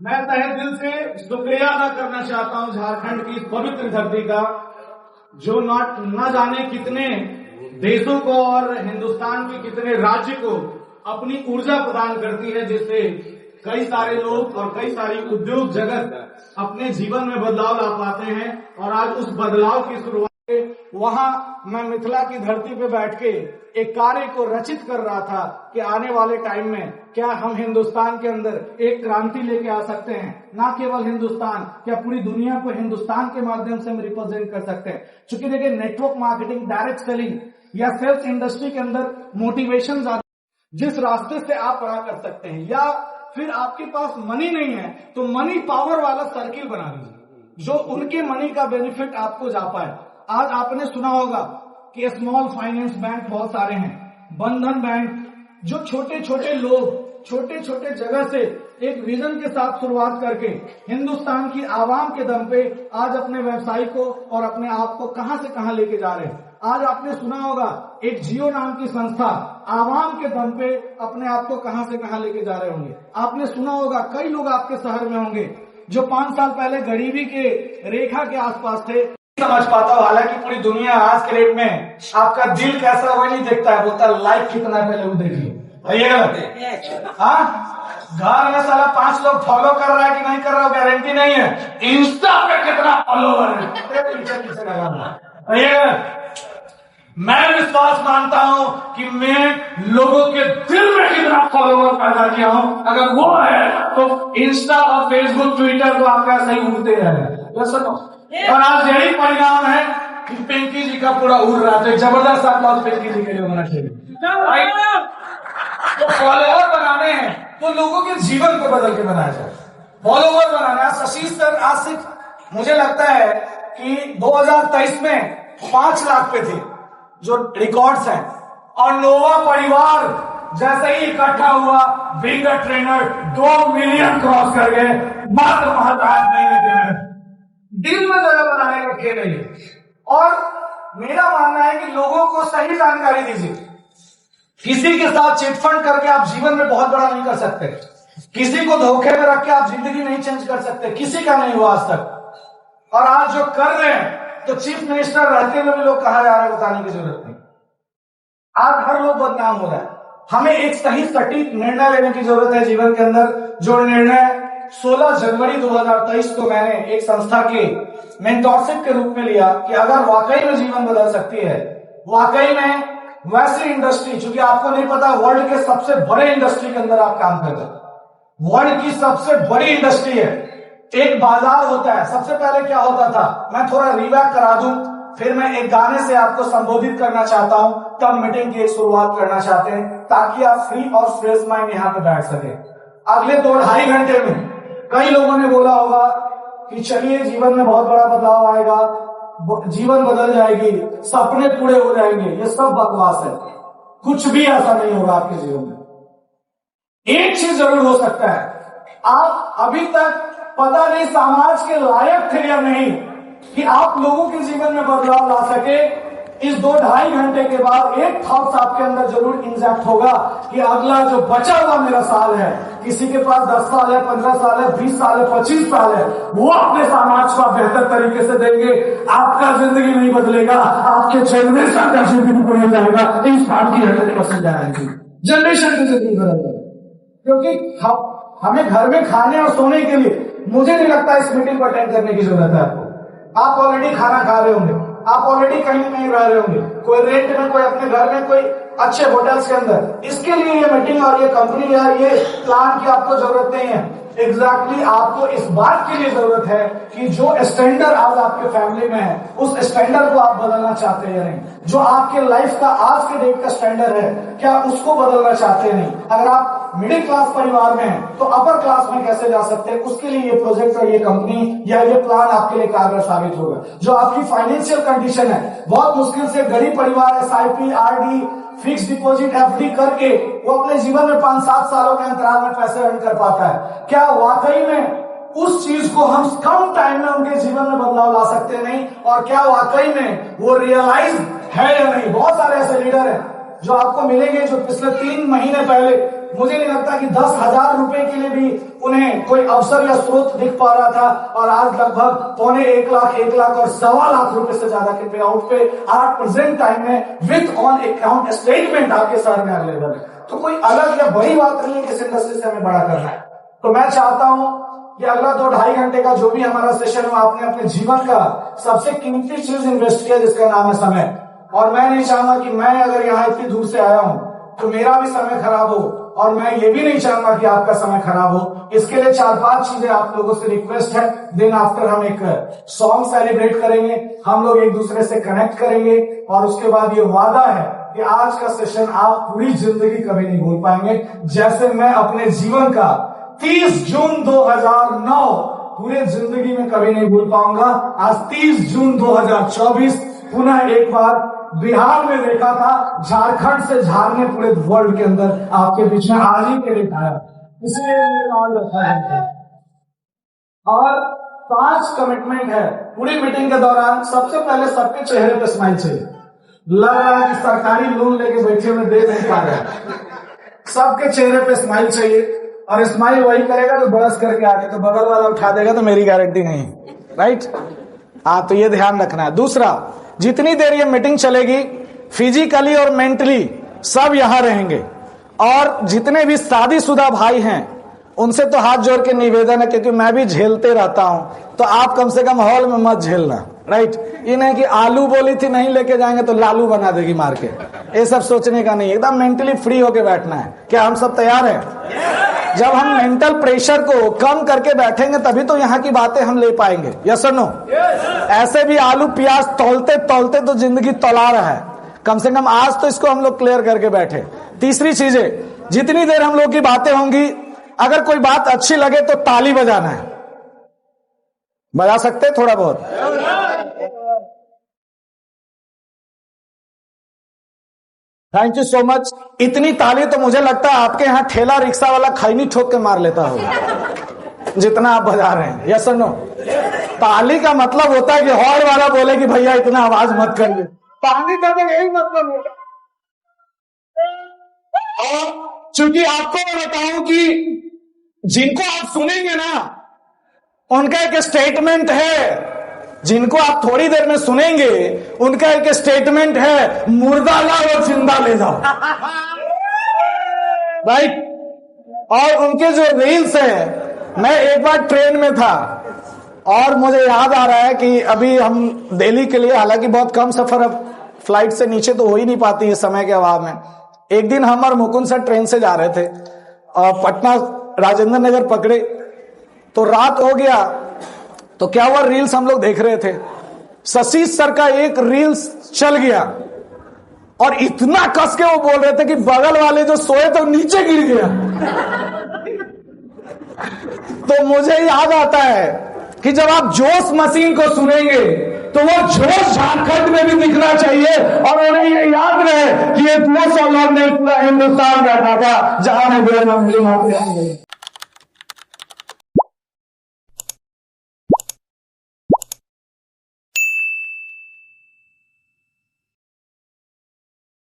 मैं तहे दिल से शुक्रिया अदा करना चाहता हूं झारखंड की इस पवित्र धरती का, जो न जाने कितने देशों को और हिंदुस्तान के कितने राज्य को अपनी ऊर्जा प्रदान करती है, जिससे कई सारे लोग और कई सारी उद्योग जगत अपने जीवन में बदलाव ला पाते हैं। और आज उस बदलाव की शुरुआत वहां मैं मिथिला की धरती पे बैठ के एक कार्य को रचित कर रहा था कि आने वाले टाइम में क्या हम हिंदुस्तान के अंदर एक क्रांति लेके आ सकते हैं। ना केवल हिंदुस्तान, क्या पूरी दुनिया को हिंदुस्तान के माध्यम से हम रिप्रेजेंट कर सकते हैं। चूंकि देखिए, नेटवर्क मार्केटिंग, डायरेक्ट सेलिंग या सेल्स इंडस्ट्री के अंदर मोटिवेशन ज्यादा, जिस रास्ते से आप पढ़ा कर सकते हैं, या फिर आपके पास मनी नहीं है तो मनी पावर वाला सर्किल बना लीजिए, जो उनके मनी का बेनिफिट आपको जा पाए। आज आपने सुना होगा कि स्मॉल फाइनेंस बैंक बहुत सारे हैं, बंधन बैंक, जो छोटे छोटे लोग छोटे छोटे जगह से एक विजन के साथ शुरुआत करके हिंदुस्तान की आवाम के दम पे आज अपने व्यवसाय को और अपने आप को कहां से कहां लेके जा रहे हैं। आज आपने सुना होगा एक जियो नाम की संस्था आवाम के दम पे अपने आप को कहां से कहां लेके जा रहे होंगे। आपने सुना होगा कई लोग आपके शहर में होंगे जो 5 साल पहले गरीबी के रेखा के आसपास थे। समझ पाता हूं, हालांकि पूरी दुनिया आज के डेट में आपका दिल कैसा वो नहीं देखता है, बोलता है लाइक कितना है पहले वो देखिए। ये गलत है। हाँ, घर में साला 5 लोग फॉलो कर रहा है कि नहीं कर रहा, गारंटी नहीं है। इंस्टा पे कितना फॉलोवर है, पीछे पीछे लगा। ये मैं विश्वास मानता हूं कि मैं लोगों के दिल में कितना फॉलोवर पैदा किया हूं। अगर वो है तो इंस्टा और फेसबुक ट्विटर तो आपका सही उड़ते रहे। और आज यही परिणाम है कि पिंकी जी का पूरा उड़ रहा है। तो जबरदस्त आपका पिंकी जी के लिए होना चाहिए। तो फॉलोवर बनाने हैं तो लोगों के जीवन को बदल के बनाया जाए। फॉलोवर बनाना शशि सर आज से मुझे लगता है कि 2023 में 5 लाख पे थे जो रिकॉर्ड्स हैं, और नोवा परिवार जैसे ही इकट्ठा हुआ being a trainer 2 million cross कर गए मात्र महताज महीने के दिल में जगह बनाने का खेल है। और मेरा मानना है कि लोगों को सही जानकारी दीजिए। किसी के साथ चिटफंड करके आप जीवन में बहुत बड़ा नहीं कर सकते। किसी को धोखे में रख के आप जिंदगी नहीं चेंज कर सकते। किसी का नहीं हुआ आज तक। और आज जो कर रहे हैं तो चीफ मिनिस्टर रहते हुए भी लोग कहा जा रहा है, बताने की जरूरत नहीं। आज हर लोग बदनाम हो रहा है। हमें एक सही सटीक निर्णय लेने की जरूरत है जीवन के अंदर। जो निर्णय 16 जनवरी 2023 को मैंने एक संस्था के मेंटरशिप के रूप में लिया कि अगर वाकई में जीवन बदल सकती है, वाकई में वैसी इंडस्ट्री, चूंकि आपको नहीं पता वर्ल्ड के सबसे बड़े इंडस्ट्री के अंदर आप काम कर रहे हैं, वर्ल्ड की सबसे बड़ी इंडस्ट्री है। एक बाजार होता है। सबसे पहले क्या होता था, मैं थोड़ा रिवैप करा दूं, फिर मैं एक गाने से आपको संबोधित करना चाहता हूं, तब मीटिंग की एक शुरुआत करना चाहते हैं ताकि आप फ्री और फ्रेश माइंड यहां पे बैठ सके। अगले 2-2.5 घंटे में कई लोगों ने बोला होगा कि चलिए जीवन में बहुत बड़ा बदलाव आएगा, जीवन बदल जाएगी, सपने पूरे हो जाएंगे। ये सब बकवास है। कुछ भी ऐसा नहीं होगा आपके जीवन में। एक चीज जरूर हो सकता है, आप अभी तक पता नहीं समाज के लायक थे या नहीं कि आप लोगों के जीवन में बदलाव ला सके। इस 2-2.5 घंटे के बाद एक थॉट्स आपके अंदर जरूर इंजेक्ट होगा कि अगला जो बचा हुआ मेरा साल है, किसी के पास 10 साल है, 15 साल है, 20 साल है, 25 साल है, वो अपने समाज को बेहतर तरीके से देंगे। आपका जिंदगी नहीं बदलेगा, आपके जनरेशन का जिंदगी बदल जाएगा। इस बात की 100% गारंटी, जनरेशन की जिंदगी बदल जाएगी। क्योंकि हमें घर में खाने और सोने के लिए मुझे नहीं लगता इस मीटिंग को अटेंड करने की जरूरत है आपको। आप ऑलरेडी खाना खा रहे होंगे, आप ऑलरेडी कहीं नहीं रह रहे होंगे, कोई रेंट में, कोई अपने घर में, कोई अच्छे होटल्स के अंदर। इसके लिए ये मीटिंग और ये कंपनी या ये प्लान की आपको जरूरत नहीं है। एग्जैक्टली आपको इस बात के लिए जरूरत है कि जो स्टैंडर्ड आज आपके फैमिली में है, उस स्टैंडर्ड को आप बदलना चाहते हैं या नहीं। जो आपके लाइफ का आज के डेट का स्टैंडर्ड है, क्या उसको बदलना चाहते हैं नहीं। अगर आप मिडिल क्लास परिवार में हैं तो अपर क्लास में कैसे जा सकते हैं, उसके लिए ये प्रोजेक्ट और ये कंपनी या ये प्लान आपके लिए कारगर साबित होगा। जो आपकी फाइनेंशियल कंडीशन है, बहुत मुश्किल से गरीब परिवार SIP, RD, fix deposit, FD करके वो अपने जीवन में 5-7 सालों के अंतराल में पैसे अर्न कर पाता है। क्या वाकई में उस चीज को हम कम टाइम में उनके जीवन में बदलाव ला सकते नहीं, और क्या वाकई में वो रियलाइज है या नहीं। बहुत सारे ऐसे लीडर हैं जो आपको मिलेंगे जो पिछले 3 महीने पहले मुझे नहीं लगता कि 10,000 रुपए के लिए भी उन्हें कोई अवसर या स्रोत दिख पा रहा था। और आज लगभग पौने 1 लाख और 1.25 लाख रुपए से ज्यादा के पे आउट पे आज प्रेजेंट टाइम में विथ ऑन अकाउंट स्टेटमेंट आपके सामने अवेलेबल है। तो कोई अलग या बड़ी बात नहीं है कि इस इंडस्ट्री से हमें बड़ा करना है। तो मैं चाहता हूं कि अगला 2-2.5 घंटे का जो भी हमारा सेशन है, आपने अपने जीवन का सबसे कीमती चीज इन्वेस्ट किया जिसका नाम है समय। और मैं नहीं चाहूंगा कि मैं अगर यहाँ इतनी दूर से आया हूं तो मेरा भी समय खराब हो, और मैं ये भी नहीं चाहूंगा कि आपका समय खराब हो। इसके लिए 4-5 चीजें आप लोगों से रिक्वेस्ट है। दिन आफ्टर हम एक सॉन्ग सेलिब्रेट करेंगे, हम लोग एक दूसरे से कनेक्ट करेंगे, और उसके बाद ये वादा है कि आज का सेशन आप पूरी जिंदगी कभी नहीं भूल पाएंगे। जैसे मैं अपने जीवन का 30 जून 2009 पूरे जिंदगी में कभी नहीं भूल पाऊंगा। आज 30 जून 2024 पुनः एक बार बिहार में देखा था, झारखंड से झारने पूरे वर्ल्ड के अंदर आपके बीच में आज ही के लिए आया, इसलिए मेरे नाम रखा है। और 5 कमिटमेंट है पूरी मीटिंग के दौरान। सबसे पहले सबके चेहरे पे स्माइल चाहिए। लग रहा है कि सरकारी लोन लेके बैठे हुए दे नहीं पा रहे। सबके चेहरे पे स्माइल चाहिए, और स्माइल वही करेगा जो बरस करके आगे, तो बगल वाला उठा देगा तो मेरी गारंटी नहीं, राइट। हाँ, तो ये ध्यान रखना है। दूसरा, जितनी देर ये मीटिंग चलेगी फिजिकली और मेंटली सब यहां रहेंगे, और जितने भी शादीशुदा भाई हैं उनसे तो हाथ जोड़ के निवेदन है, क्योंकि मैं भी झेलते रहता हूं, तो आप कम से कम हॉल में मत झेलना, राइट। ये नहीं कि आलू बोली थी नहीं लेके जाएंगे तो लालू बना देगी मार के, ये सब सोचने का नहीं। एकदम मेंटली फ्री होके बैठना है। क्या हम सब तैयार हैं? जब हम मेंटल प्रेशर को कम करके बैठेंगे तभी तो यहाँ की बातें हम ले पाएंगे। यस और नो? ऐसे भी आलू प्याज तौलते तौलते तो जिंदगी तौला रहा है। कम से कम आज तो इसको हम लोग क्लियर करके बैठे। तीसरी चीजें, जितनी देर हम लोग की बातें होंगी, अगर कोई बात अच्छी लगे तो ताली बजाना है। बजा सकते थोड़ा बहुत? Thank you so much. इतनी ताली तो मुझे लगता है आपके यहाँ ठेला रिक्शा वाला खैनी ठोक के मार लेता होगा जितना आप बजा रहे हैं। यस और नो? ताली का मतलब होता है कि हॉर्न वाला बोले कि भैया इतना आवाज मत करिए। ताली का तो यही मतलब होता है। और चूंकि आपको मैं बताऊं कि जिनको आप सुनेंगे ना, उनका एक स्टेटमेंट है, जिनको आप थोड़ी देर में सुनेंगे उनका एक स्टेटमेंट है, मुर्दा लाओ और जिंदा ले जाओ, राइट। और उनके जो रील्स हैं, मैं एक बार ट्रेन में था और मुझे याद आ रहा है कि अभी हम दिल्ली के लिए, हालांकि बहुत कम सफर अब फ्लाइट से नीचे तो हो ही नहीं पाती है समय के अभाव में। एक दिन हम और मुकुंद सर ट्रेन से जा रहे थे और पटना राजेंद्र नगर पकड़े, तो रात हो गया। तो क्या हुआ, रील्स हम लोग देख रहे थे, शशि सर का एक रील्स चल गया और इतना कस के वो बोल रहे थे कि बगल वाले जो सोए तो नीचे गिर गया। तो मुझे याद आता है कि जब आप जोश मशीन को सुनेंगे तो वो जोश झारखंड में भी दिखना चाहिए, और उन्हें ये याद रहे कि ये 200 लोग नहीं, पूरा हिंदुस्तान बैठा था जहां में